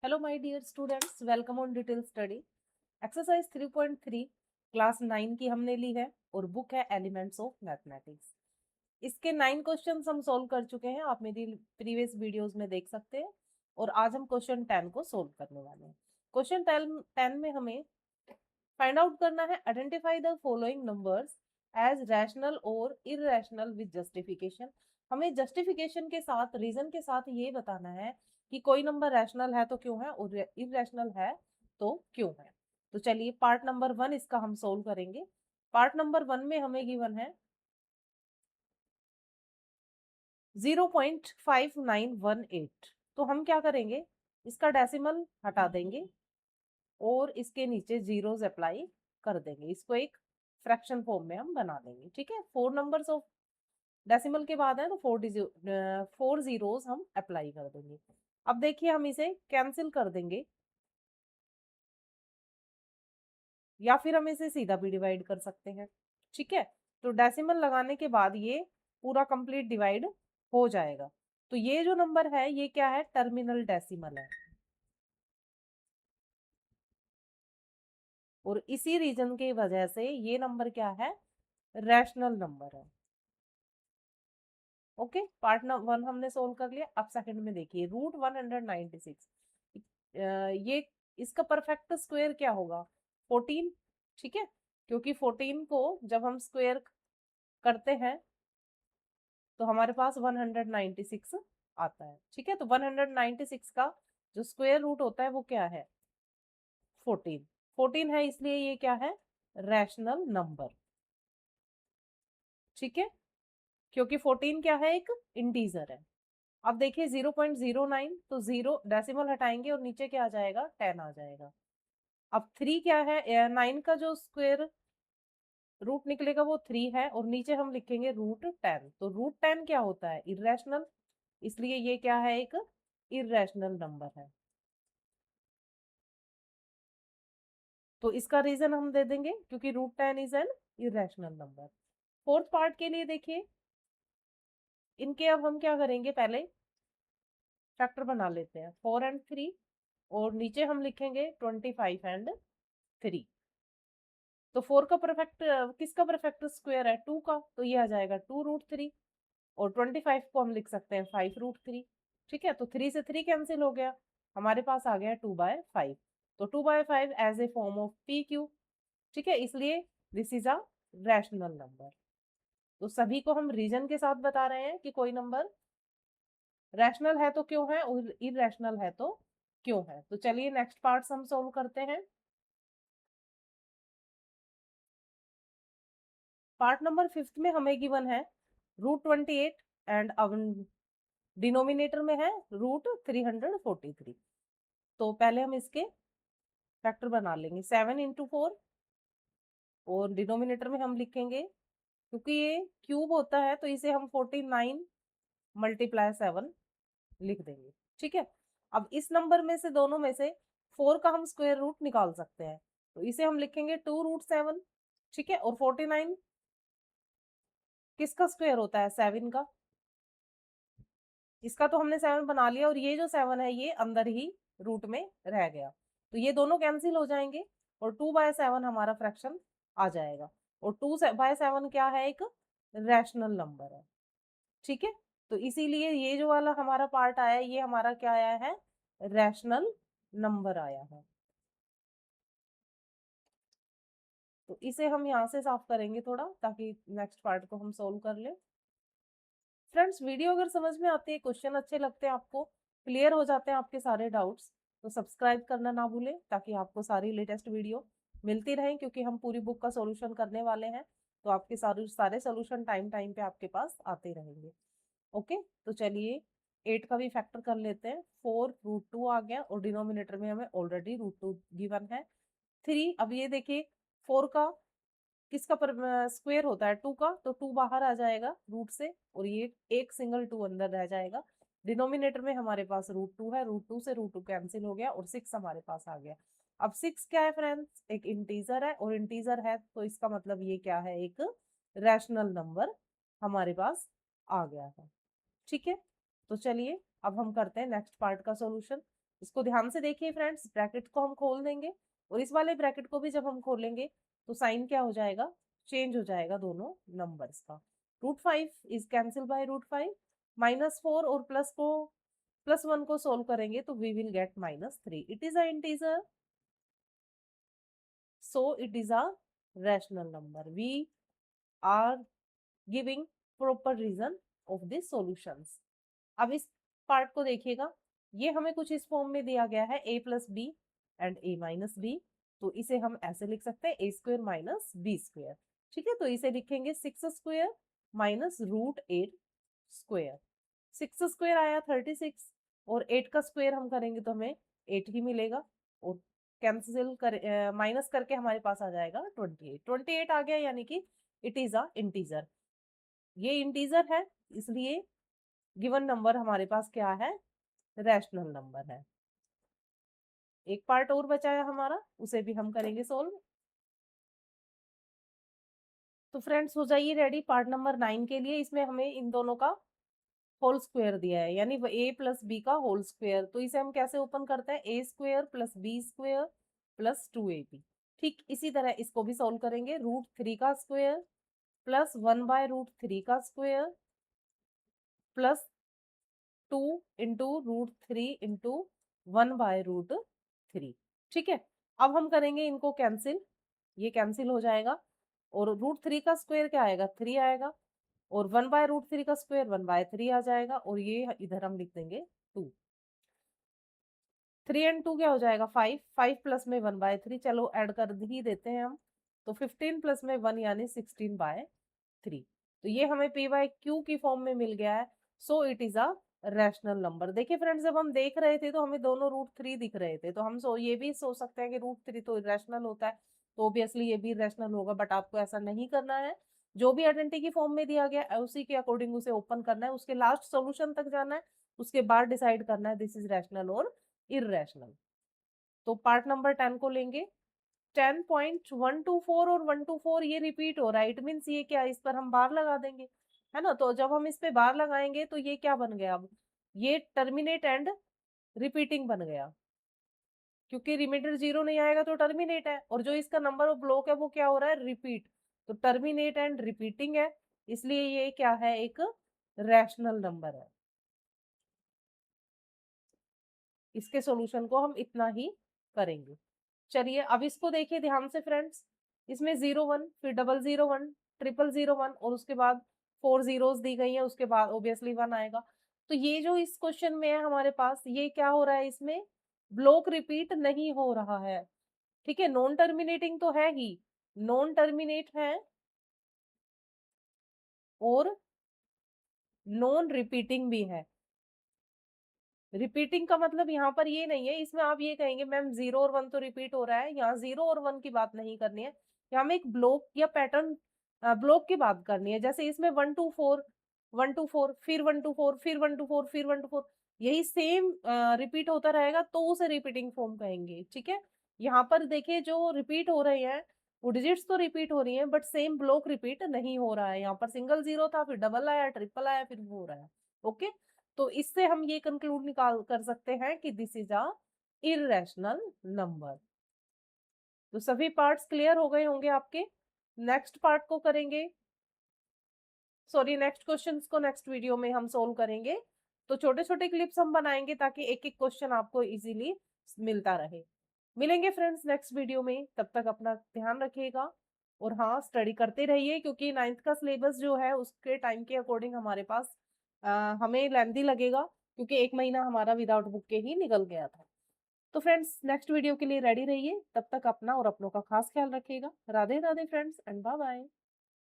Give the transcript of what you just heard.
Hello my dear students, welcome on detail study. Exercise 3.3 class 9 की हमने ली है और बुक है एलिमेंट्स ऑफ मैथमेटिक्स। इसके 9 क्वेश्चंस हम सॉल्व कर चुके हैं, आप मेरी प्रीवियस वीडियोस में देख सकते हैं। और आज हम क्वेश्चन 10 को सोल्व करने वाले हैं। क्वेश्चन 10 में हमें फाइंड आउट करना है identify the following numbers as rational और इररेशनल विद जस्टिफिकेशन। हमें जस्टिफिकेशन के साथ, रीजन के साथ ये बताना है कि कोई नंबर रैशनल है तो क्यों है और इररेशनल है तो क्यों है। तो चलिए पार्ट नंबर 1 इसका हम सोल्व करेंगे। पार्ट नंबर 1 में हमें गिवन है 0.5918। तो हम क्या करेंगे, इसका डेसिमल हटा देंगे और इसके नीचे जीरोस अप्लाई कर देंगे। इसको एक फ्रैक्शन फॉर्म में हम बना देंगे। ठीक है, 4 नंबर्स ऑफ डेसिमल के बाद है तो 4 जीरोस हम अप्लाई कर देंगे। अब देखिए हम इसे कैंसिल कर देंगे या फिर हम इसे सीधा भी डिवाइड कर सकते हैं। ठीक है, तो डेसिमल लगाने के बाद ये पूरा कंप्लीट डिवाइड हो जाएगा। तो ये जो नंबर है ये क्या है, टर्मिनल डेसिमल है और इसी रीजन की वजह से ये नंबर क्या है, रैशनल नंबर है। ओके, पार्ट 1 हमने सोल्व कर लिया। अब सेकंड में देखिए √196, ये इसका परफेक्ट स्क्वायर क्या होगा, 14। ठीक है, क्योंकि 14 को जब हम स्क्वायर करते हैं तो हमारे पास 196 आता है। ठीक है, तो 196 का जो स्क्वायर रूट होता है वो क्या है, 14। 14 है इसलिए ये क्या है, रैशनल नंबर। ठीक है, क्योंकि 14 क्या है, एक इंटीजर है। अब देखिए 0.09, तो जीरो डेसिमल हटाएंगे और नीचे क्या आ जाएगा, 10 आ जाएगा। अब 3 क्या है, 9 का जो स्क्वायर रूट निकलेगा वो 3 है और नीचे हम लिखेंगे √10। तो √10 क्या होता है, इरेशनल, इसलिए ये क्या है, एक इरेशनल नंबर है। तो इसका रीजन हम दे देंगे क्योंकि √10 is an irrational number. Fourth part के लिए देखिए, इनके अब हम क्या करेंगे, पहले फैक्टर बना लेते हैं 4 एंड 3 और नीचे हम लिखेंगे 25 एंड 3। तो 4 का परफेक्ट, किसका परफेक्ट स्क्वायर है, 2 का, तो ये आ जाएगा 2√3 और 25 को हम लिख सकते हैं 5√3। ठीक है, तो 3 से 3 कैंसिल हो गया, हमारे पास आ गया 2/5। तो 2/5 as a form of PQ। ठीक है, इसलिए this is a rational number. तो सभी को हम रीजन के साथ बता रहे हैं कि कोई नंबर रैशनल है तो क्यों है और इररेशनल है तो क्यों है। तो चलिए नेक्स्ट पार्ट्स हम सोल्व करते हैं। पार्ट नंबर 5 में हमें गिवन है √28 एंड डिनोमिनेटर में है √343। तो पहले हम इसके फैक्टर बना लेंगे 7 × 4 और डिनोमिनेटर में हम लिखेंगे, क्योंकि ये क्यूब होता है तो इसे हम 49 × 7 लिख देंगे। ठीक है, अब इस नंबर में से, दोनों में से 4 का हम स्क्वायर रूट निकाल सकते हैं, तो इसे हम लिखेंगे 2√7। ठीक है, और 49 किसका स्क्वायर होता है, 7 का, इसका तो हमने 7 बना लिया और ये जो 7 है ये अंदर ही रूट में रह गया, तो ये दोनों कैंसिल हो जाएंगे और 2/7 हमारा फ्रैक्शन आ जाएगा। और 2/7 क्या है, एक रैशनल नंबर है। ठीक है, तो इसीलिए ये जो वाला हमारा पार्ट आया है ये हमारा क्या आया है, रैशनल नंबर आया है। तो इसे हम यहाँ से साफ करेंगे थोड़ा, ताकि नेक्स्ट पार्ट को हम सोल्व कर ले। फ्रेंड्स, वीडियो अगर समझ में आती है, क्वेश्चन अच्छे लगते हैं आपको, क्लियर हो जाते हैं आपके सारे डाउट्स, तो सब्सक्राइब करना ना भूलें ताकि आपको सारी लेटेस्ट वीडियो मिलती रहें, क्योंकि हम पूरी बुक का सॉल्यूशन करने वाले हैं। तो आपके सारे सारे सॉल्यूशन टाइम टाइम पे आपके पास आते रहेंगे। ओके, तो चलिए 8 का भी फैक्टर कर लेते हैं। 4√2 आ गया और डिनोमिनेटर में हमें ऑलरेडी √2 गिवन है। 3, अब ये देखिए 4 का किसका पर स्क्वायर होता है, 2 का, तो 2 बाहर आ जाएगा रूट से और ये एक सिंगल 2 अंदर रह जाएगा। डिनोमिनेटर में हमारे पास √2 है, √2 से √2 कैंसिल हो गया और 6 हमारे पास आ गया। अब 6 क्या है फ्रेंड्स, एक इंटीजर है और इंटीजर है तो इसका मतलब ये क्या है, एक रैशनल नंबर हमारे पास आ गया है। ठीक है, तो चलिए अब हम करते हैं नेक्स्ट पार्ट का सॉल्यूशन। इसको ध्यान से देखिए फ्रेंड्स, ब्रैकेट को हम खोल देंगे और इस वाले ब्रैकेट को भी जब हम खोलेंगे तो साइन क्या हो जाएगा, चेंज हो जाएगा दोनों नंबर्स का। √5 इज कैंसिल बाय √5, -4 और +1 को सोल्व करेंगे तो we will get -3। It is a integer, so it is a rational number. We are giving proper reason of the solutions. अब इस पार्ट को देखिएगा, ये हमें कुछ इस फॉर्म में दिया गया है a+b एंड a-b, तो इसे हम ऐसे लिख सकते हैं a² - b²। ठीक है, तो इसे लिखेंगे 6² - √8²। 6² आया 36 और 8 का स्क्वायर हम करेंगे तो हमें 8 ही मिलेगा और कैंसिल कर माइनस करके हमारे पास आ जाएगा 28 आ गया, यानी कि इट इज अ इंटीजर। ये इंटीजर है, इसलिए गिवन नंबर हमारे पास क्या है, रैशनल नंबर है। एक पार्ट और बचा है हमारा, उसे भी हम करेंगे सोल्व। तो फ्रेंड्स हो जाइए रेडी पार्ट नंबर 9 के लिए। इसमें हमें इन दोनों का होल स्क्वायर दिया है, यानी a+b का होल स्क्वायर। तो इसे हम कैसे ओपन करते हैं, a² + b² + 2ab। ठीक इसी तरह इसको भी सोल्व करेंगे, √3 का स्क्वायर + 1/√3 का स्क्वायर + 2 × √3 × 1/√3। ठीक है, अब हम करेंगे इनको कैंसिल, ये कैंसिल हो जाएगा और √3 का स्क्वायर क्या आएगा, 3 आएगा और 1/√3 का स्क्वायर 1/3 आ जाएगा और ये इधर हम लिख देंगे 2। 3 और 2 क्या हो जाएगा, 5। 5 प्लस में 1/3, चलो ऐड कर ही देते हैं हम, तो 15 प्लस में 1 यानी 16/3। तो ये हमें p/q की फॉर्म में मिल गया है। So it is a rational number. देखिए फ्रेंड्स, जब हम देख रहे थे तो हमें दोनों √3 दिख रहे थे, तो हम ये भी सोच सकते हैं कि √3 तो इरेशनल होता है, तो ऑब्वियसली ये भी इरेशनल होगा, बट आपको ऐसा नहीं करना है। जो भी आइडेंटिटी की फॉर्म में दिया गया है उसी के अकॉर्डिंग उसे ओपन करना है, उसके लास्ट सोल्यूशन तक जाना है, उसके बाद डिसाइड करना है दिस इज रैशनल और इरेशनल। तो पार्ट नंबर 10 को लेंगे। 10.124 और 124 ये रिपीट हो रहा है, इट मीन्स ये क्या, इस पर हम बार लगा देंगे, है ना। तो जब हम इस पे बार लगाएंगे तो ये क्या बन गया, अब ये टर्मिनेट एंड रिपीटिंग बन गया, क्योंकि रिमाइंडर 0 नहीं आएगा तो टर्मिनेट है, और जो इसका नंबर ऑफ ब्लॉक है वो क्या हो रहा है, रिपीट। तो टर्मिनेट एंड रिपीटिंग है, इसलिए ये क्या है, एक रैशनल नंबर है। इसके सॉल्यूशन को हम इतना ही करेंगे। चलिए अब इसको देखिए ध्यान से फ्रेंड्स, इसमें 0 1 फिर 001 000 और उसके बाद 4 zeros दी गई है, उसके बाद ऑब्वियसली 1 आएगा। तो ये जो इस क्वेश्चन में है हमारे पास, ये क्या हो रहा है, इसमें ब्लॉक रिपीट नहीं हो रहा है। ठीक है, नॉन टर्मिनेटिंग तो है ही, नॉन टर्मिनेट है और नॉन रिपीटिंग भी है। रिपीटिंग का मतलब यहाँ पर ये नहीं है, इसमें आप ये कहेंगे मैम 0 और 1 तो रिपीट हो रहा है, यहाँ 0 और 1 की बात नहीं करनी है, यहाँ हमें एक ब्लॉक या पैटर्न ब्लॉक की बात करनी है। जैसे इसमें 1 2 4 1 2 4 फिर 1 2 4 फिर 1 2 4 फिर 1 2 4, यही सेम रिपीट होता रहेगा तो उसे रिपीटिंग फॉर्म कहेंगे। ठीक है, यहाँ पर देखिए जो रिपीट हो रहे हैं वो डिजिट्स तो रिपीट हो रही हैं, बट सेम ब्लॉक रिपीट नहीं हो रहा है। यहाँ पर सिंगल 0 था, फिर डबल आया, ट्रिपल आया, फिर हो रहा है। ओके, तो इससे हम ये कंक्लूड निकाल कर सकते हैं कि this is a irrational number. तो सभी पार्ट्स क्लियर हो गए होंगे आपके। नेक्स्ट पार्ट को करेंगे, सॉरी नेक्स्ट क्वेश्चंस को नेक्स्ट वीडियो में हम सोल्व करेंगे। तो छोटे छोटे क्लिप्स हम बनाएंगे ताकि एक एक क्वेश्चन आपको इजीली मिलता रहे। मिलेंगे फ्रेंड्स नेक्स्ट वीडियो में, तब तक अपना ध्यान रखिएगा और हाँ स्टडी करते रहिए, क्योंकि 9th का सिलेबस जो है उसके टाइम के अकॉर्डिंग हमारे पास हमें लेंथी लगेगा, क्योंकि 1 महीना हमारा विदाउट बुक के ही निकल गया था। तो फ्रेंड्स नेक्स्ट वीडियो के लिए रेडी रहिए, तब तक अपना और अपनों का खास ख्याल रखिएगा। Radhe Radhe friends and bye bye.